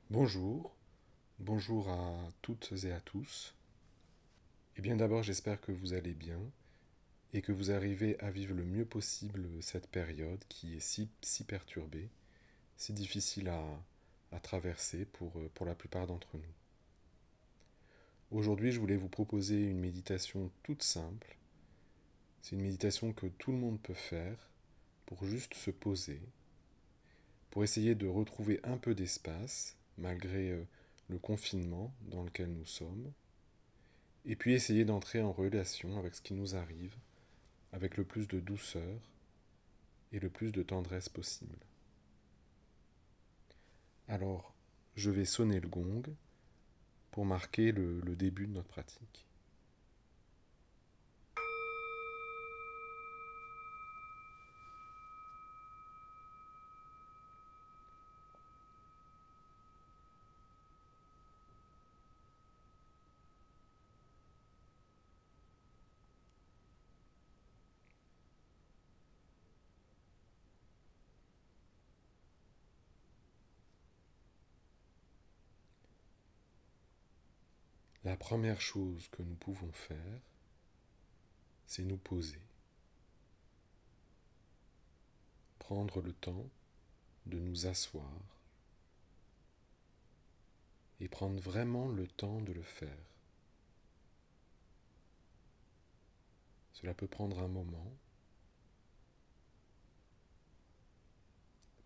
Bonjour, bonjour à toutes et à tous. Eh bien d'abord j'espère que vous allez bien et que vous arrivez à vivre le mieux possible cette période qui est si perturbée, si difficile à traverser pour la plupart d'entre nous. Aujourd'hui je voulais vous proposer une méditation toute simple. C'est une méditation que tout le monde peut faire pour juste se poser, pour essayer de retrouver un peu d'espace malgré le confinement dans lequel nous sommes. Et puis essayer d'entrer en relation avec ce qui nous arrive, avec le plus de douceur et le plus de tendresse possible. Alors, je vais sonner le gong pour marquer le début de notre pratique. La première chose que nous pouvons faire, c'est nous poser. Prendre le temps de nous asseoir et prendre vraiment le temps de le faire. Cela peut prendre un moment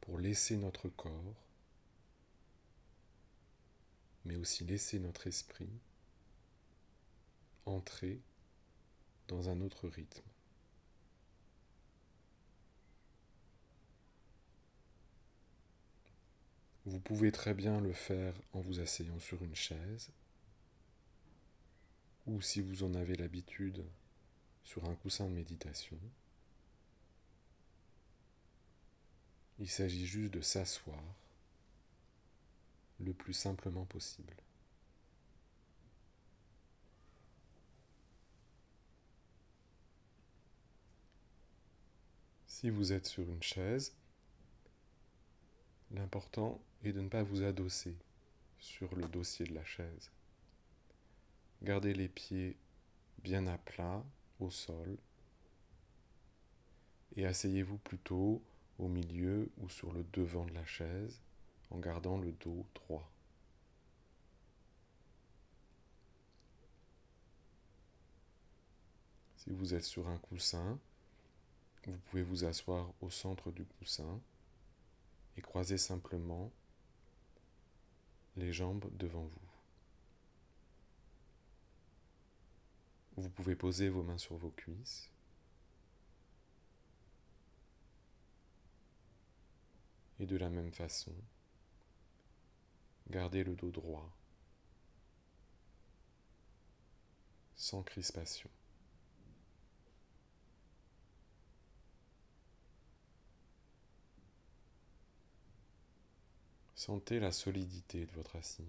pour laisser notre corps, mais aussi laisser notre esprit entrer dans un autre rythme. Vous pouvez très bien le faire en vous asseyant sur une chaise, ou si vous en avez l'habitude, sur un coussin de méditation. Il s'agit juste de s'asseoir le plus simplement possible. Si vous êtes sur une chaise, l'important est de ne pas vous adosser sur le dossier de la chaise. Gardez les pieds bien à plat au sol et asseyez-vous plutôt au milieu ou sur le devant de la chaise en gardant le dos droit. Si vous êtes sur un coussin, vous pouvez vous asseoir au centre du coussin et croiser simplement les jambes devant vous. Vous pouvez poser vos mains sur vos cuisses et de la même façon, gardez le dos droit, sans crispation. Sentez la solidité de votre assise.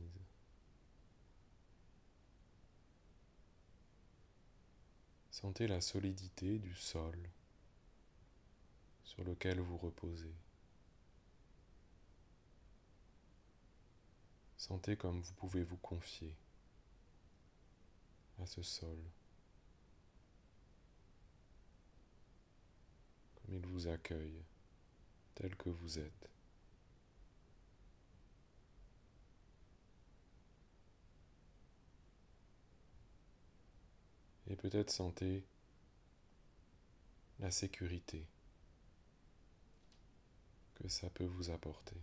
Sentez la solidité du sol sur lequel vous reposez. Sentez comme vous pouvez vous confier à ce sol, comme il vous accueille tel que vous êtes. Et peut-être sentez la sécurité que ça peut vous apporter.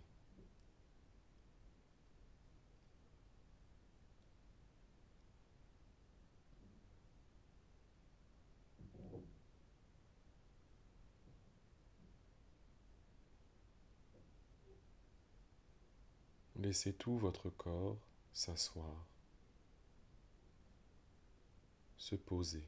Laissez tout votre corps s'asseoir, se poser.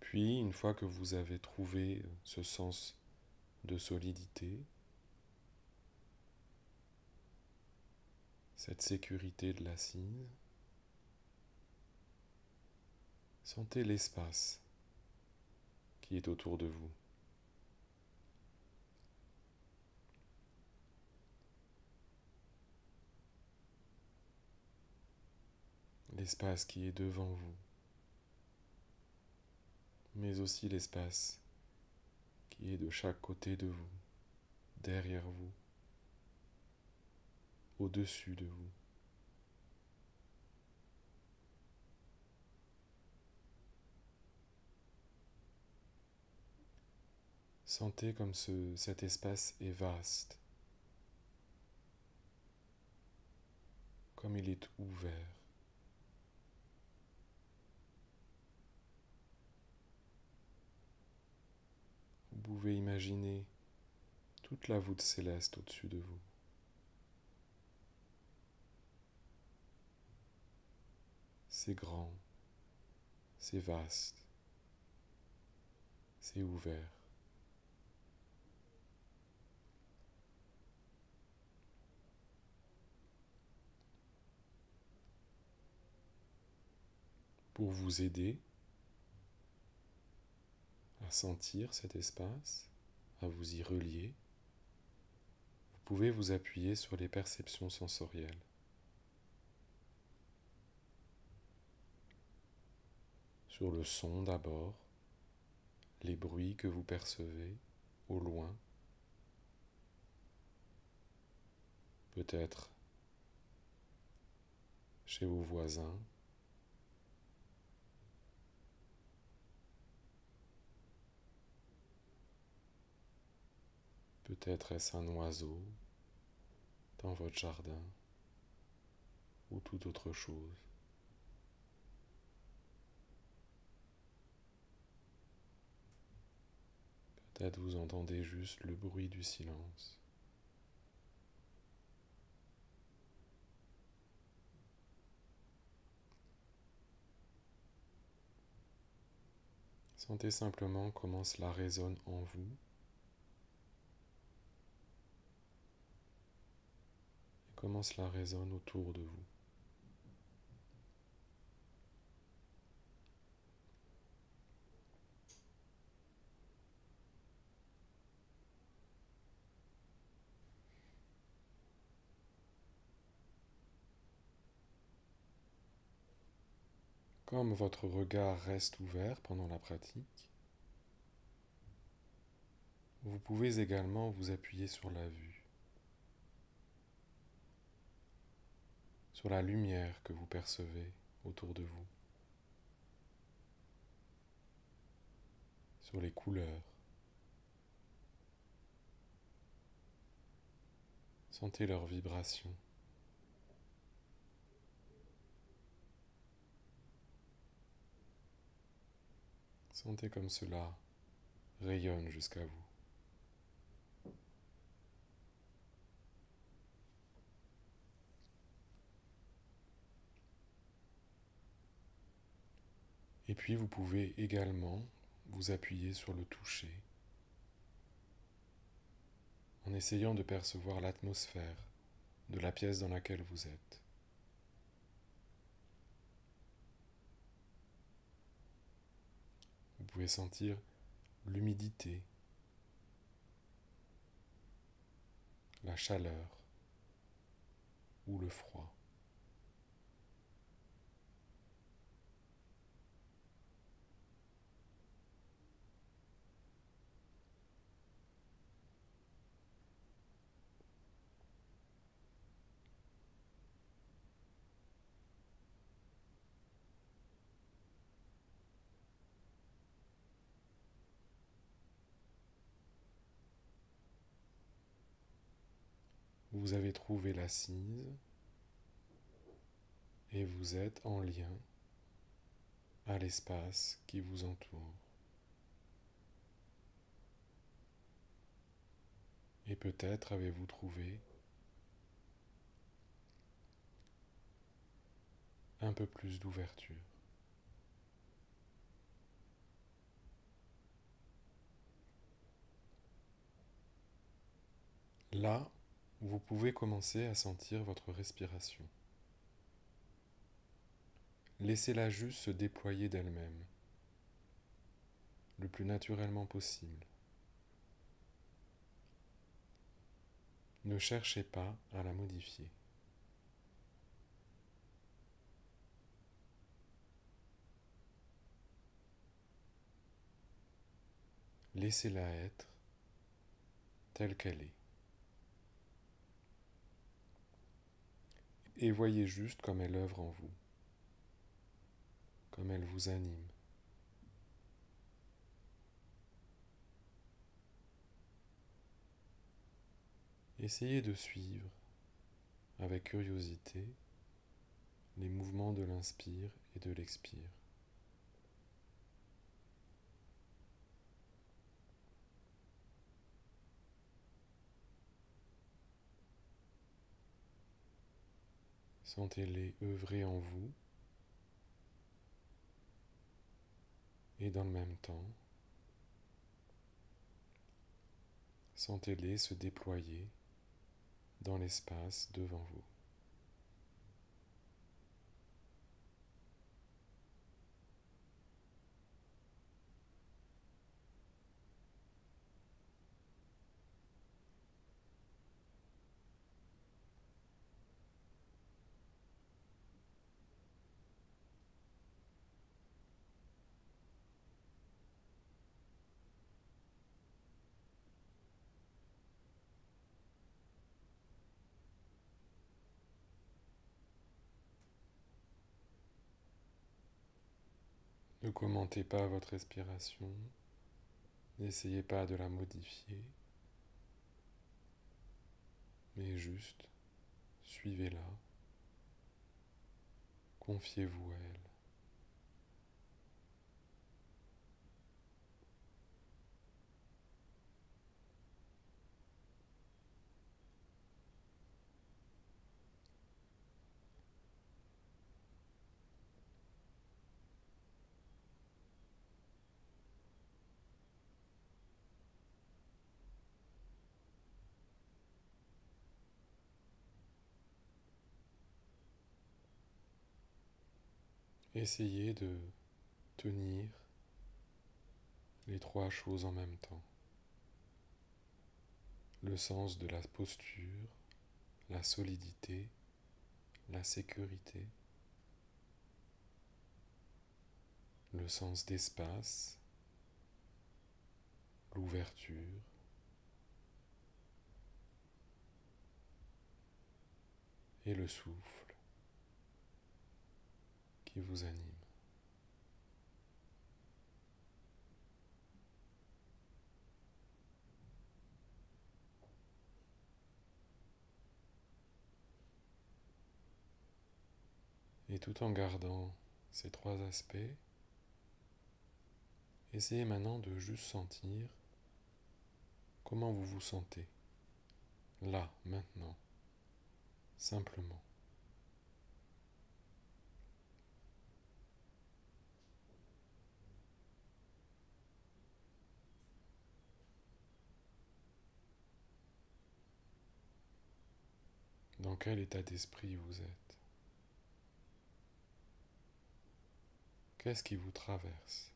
Puis, une fois que vous avez trouvé ce sens de solidité, cette sécurité de l'assise, sentez l'espace qui est autour de vous. L'espace qui est devant vous, mais aussi l'espace qui est de chaque côté de vous, derrière vous, au-dessus de vous. Sentez comme cet espace est vaste, comme il est ouvert. Vous pouvez imaginer toute la voûte céleste au-dessus de vous. C'est grand, c'est vaste, c'est ouvert. Pour vous aider à sentir cet espace, à vous y relier, vous pouvez vous appuyer sur les perceptions sensorielles. Sur le son d'abord, les bruits que vous percevez au loin, peut-être chez vos voisins, peut-être est-ce un oiseau dans votre jardin ou toute autre chose. Peut-être vous entendez juste le bruit du silence. Sentez simplement comment cela résonne en vous et comment cela résonne autour de vous. Comme votre regard reste ouvert pendant la pratique, vous pouvez également vous appuyer sur la vue, sur la lumière que vous percevez autour de vous, sur les couleurs. Sentez leurs vibrations. Sentez comme cela rayonne jusqu'à vous. Et puis vous pouvez également vous appuyer sur le toucher en essayant de percevoir l'atmosphère de la pièce dans laquelle vous êtes. Vous pouvez sentir l'humidité, la chaleur ou le froid. Vous avez trouvé l'assise et vous êtes en lien à l'espace qui vous entoure. Et peut-être avez-vous trouvé un peu plus d'ouverture. Là, vous pouvez commencer à sentir votre respiration. Laissez-la juste se déployer d'elle-même, le plus naturellement possible. Ne cherchez pas à la modifier. Laissez-la être telle qu'elle est. Et voyez juste comme elle œuvre en vous, comme elle vous anime. Essayez de suivre, avec curiosité, les mouvements de l'inspire et de l'expire. Sentez-les œuvrer en vous et dans le même temps, sentez-les se déployer dans l'espace devant vous. Ne commentez pas votre respiration, n'essayez pas de la modifier, mais juste suivez-la, confiez-vous à elle. Essayez de tenir les trois choses en même temps. Le sens de la posture, la solidité, la sécurité, le sens d'espace, l'ouverture, et le souffle qui vous anime. Et tout en gardant ces trois aspects, essayez maintenant de juste sentir comment vous vous sentez, là, maintenant, simplement. Dans quel état d'esprit vous êtes? Qu'est-ce qui vous traverse?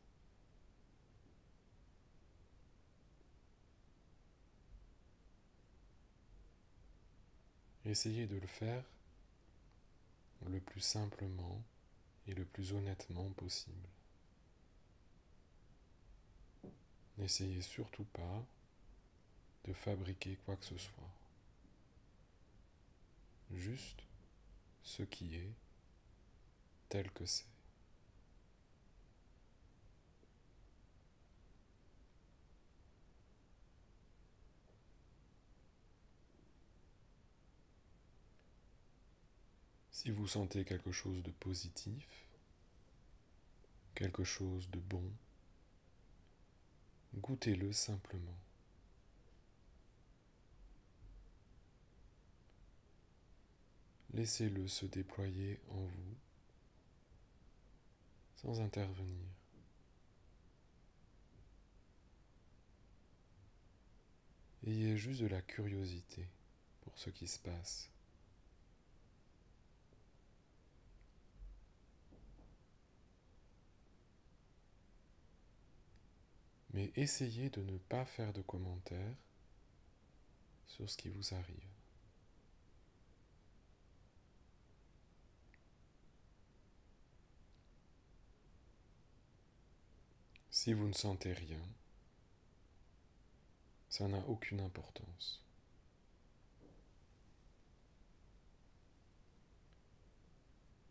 Essayez de le faire le plus simplement et le plus honnêtement possible. N'essayez surtout pas de fabriquer quoi que ce soit. Juste ce qui est tel que c'est. Si vous sentez quelque chose de positif, quelque chose de bon, goûtez-le simplement. Laissez-le se déployer en vous sans intervenir. Ayez juste de la curiosité pour ce qui se passe. Mais essayez de ne pas faire de commentaires sur ce qui vous arrive. Si vous ne sentez rien, ça n'a aucune importance.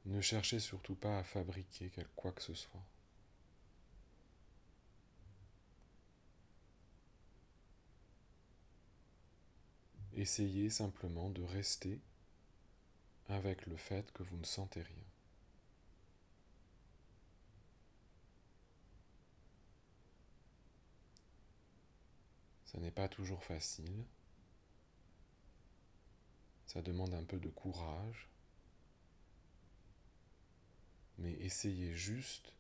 Ne cherchez surtout pas à fabriquer quoi que ce soit. Essayez simplement de rester avec le fait que vous ne sentez rien. Ça n'est pas toujours facile. Ça demande un peu de courage. Mais essayez juste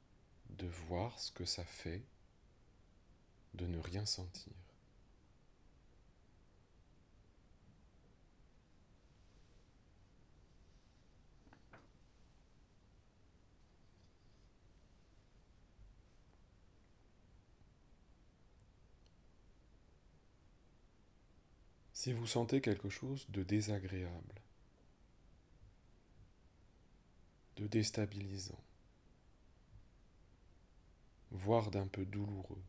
de voir ce que ça fait de ne rien sentir. Si vous sentez quelque chose de désagréable, de déstabilisant, voire d'un peu douloureux,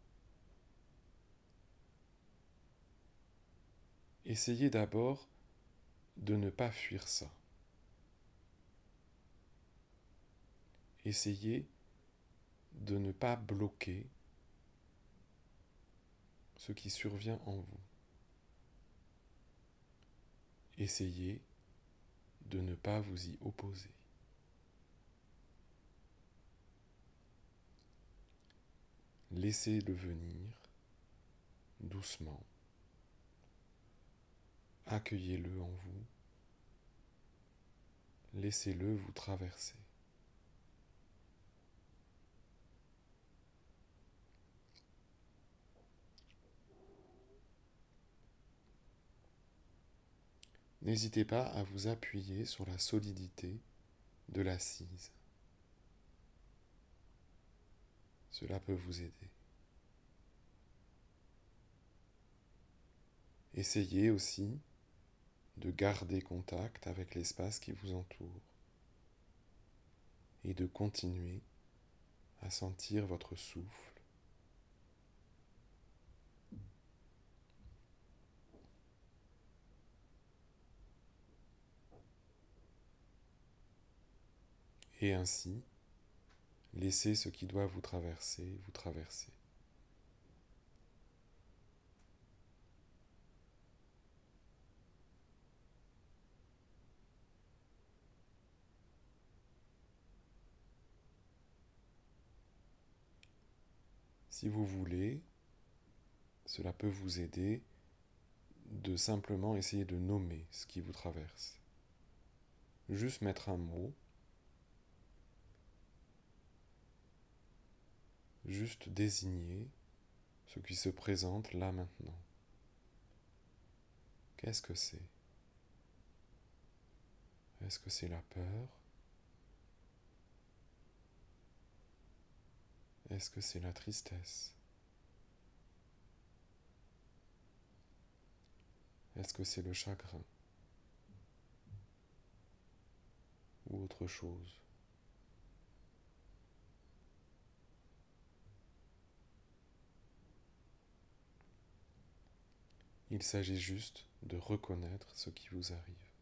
essayez d'abord de ne pas fuir ça. Essayez de ne pas bloquer ce qui survient en vous. Essayez de ne pas vous y opposer. Laissez-le venir doucement. Accueillez-le en vous. Laissez-le vous traverser. N'hésitez pas à vous appuyer sur la solidité de l'assise. Cela peut vous aider. Essayez aussi de garder contact avec l'espace qui vous entoure et de continuer à sentir votre souffle. Et ainsi, laissez ce qui doit vous traverser, vous traverser. Si vous voulez, cela peut vous aider de simplement essayer de nommer ce qui vous traverse. Juste mettre un mot, juste désigner ce qui se présente là maintenant. Qu'est-ce que c'est? Est-ce que c'est la peur? Est-ce que c'est la tristesse? Est-ce que c'est le chagrin? Ou autre chose? Il s'agit juste de reconnaître ce qui vous arrive.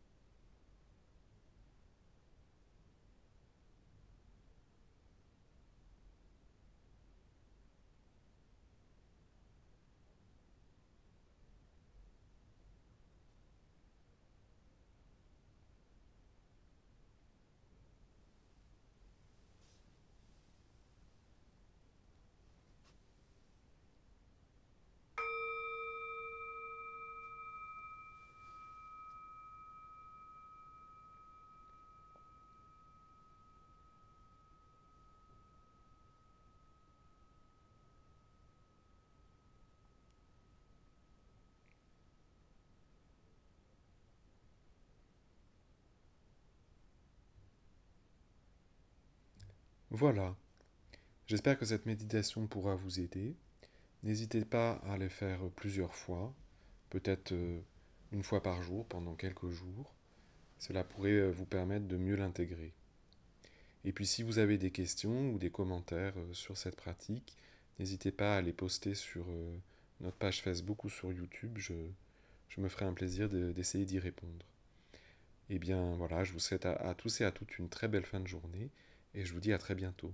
Voilà, j'espère que cette méditation pourra vous aider. N'hésitez pas à les faire plusieurs fois, peut-être une fois par jour pendant quelques jours. Cela pourrait vous permettre de mieux l'intégrer. Et puis si vous avez des questions ou des commentaires sur cette pratique, n'hésitez pas à les poster sur notre page Facebook ou sur YouTube. Je me ferai un plaisir d'essayer d'y répondre. Et bien voilà, je vous souhaite à tous et à toutes une très belle fin de journée et je vous dis à très bientôt.